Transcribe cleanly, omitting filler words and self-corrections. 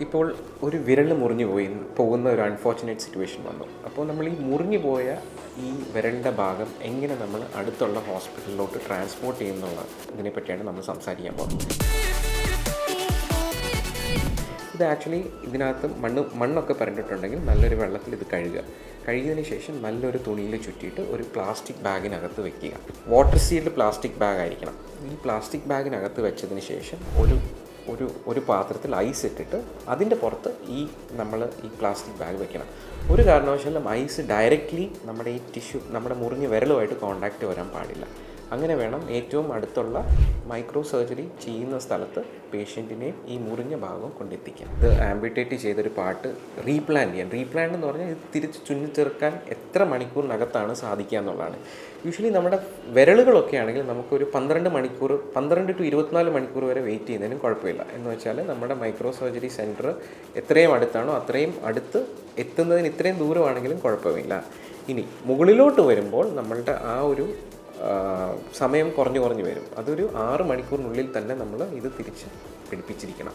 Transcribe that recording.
ഇപ്പോൾ ഒരു വിരൽ മുറിഞ്ഞു പോകുന്ന ഒരു അൺഫോർച്ചുനേറ്റ് സിറ്റുവേഷൻ വന്നു. അപ്പോൾ നമ്മൾ ഈ മുറിഞ്ഞു പോയ ഈ വിരലിൻ്റെ ഭാഗം എങ്ങനെ നമ്മൾ അടുത്തുള്ള ഹോസ്പിറ്റലിലോട്ട് ട്രാൻസ്പോർട്ട് ചെയ്യുന്നുള്ള ഇതിനെപ്പറ്റിയാണ് നമ്മൾ സംസാരിക്കാൻ പോകുന്നത്. ഇത് ആക്ച്വലി ഇതിനകത്ത് മണ്ണൊക്കെ പറഞ്ഞിട്ടുണ്ടെങ്കിൽ നല്ലൊരു വെള്ളത്തിൽ ഇത് കഴുകിയതിന് ശേഷം നല്ലൊരു തുണിയിൽ ചുറ്റിയിട്ട് ഒരു പ്ലാസ്റ്റിക് ബാഗിനകത്ത് വെക്കുക. വാട്ടർ സീൽഡ് പ്ലാസ്റ്റിക് ബാഗ് ആയിരിക്കണം. ഈ പ്ലാസ്റ്റിക് ബാഗിനകത്ത് വെച്ചതിന് ശേഷം ഒരു പാത്രത്തിൽ ഐസ് ഇട്ടിട്ട് അതിൻ്റെ പുറത്ത് നമ്മൾ ഈ പ്ലാസ്റ്റിക് ബാഗ് വെക്കണം. ഒരു കാരണവശാലും ഐസ് ഡയറക്റ്റ്ലി നമ്മുടെ ഈ നമ്മുടെ മുറിഞ്ഞ വിരലുമായിട്ട് കോണ്ടാക്റ്റ് വരാൻ പാടില്ല. അങ്ങനെ വേണം ഏറ്റവും അടുത്തുള്ള മൈക്രോ സർജറി ചെയ്യുന്ന സ്ഥലത്ത് പേഷ്യൻറ്റിനെയും ഈ മുറിഞ്ഞ ഭാഗം കൊണ്ടെത്തിക്കാം. ഇത് ആംബിറ്റേറ്റ് ചെയ്തൊരു പാർട്ട് റീപ്ലാന്റ് എന്ന് പറഞ്ഞാൽ ഇത് തിരിച്ച് ചുഞ്ഞിച്ചേർക്കാൻ എത്ര മണിക്കൂറിനകത്താണ് സാധിക്കുക എന്നുള്ളതാണ്. യൂഷ്വലി നമ്മുടെ വിരലുകളൊക്കെ ആണെങ്കിൽ നമുക്കൊരു 12 to 24 മണിക്കൂർ വരെ വെയിറ്റ് ചെയ്യുന്നതിനും കുഴപ്പമില്ല. എന്ന് വെച്ചാൽ നമ്മുടെ മൈക്രോ സർജറി സെൻറ്റർ എത്രയും അടുത്താണോ അത്രയും അടുത്ത് എത്തുന്നതിന് ഇത്രയും ദൂരമാണെങ്കിലും കുഴപ്പമില്ല. ഇനി മുകളിലോട്ട് വരുമ്പോൾ നമ്മളുടെ ആ ഒരു സമയം കുറഞ്ഞു വരും. അതൊരു 6 മണിക്കൂറിനുള്ളിൽ തന്നെ നമ്മൾ ഇത് തിരിച്ച് പിടിപ്പിച്ചിരിക്കണം.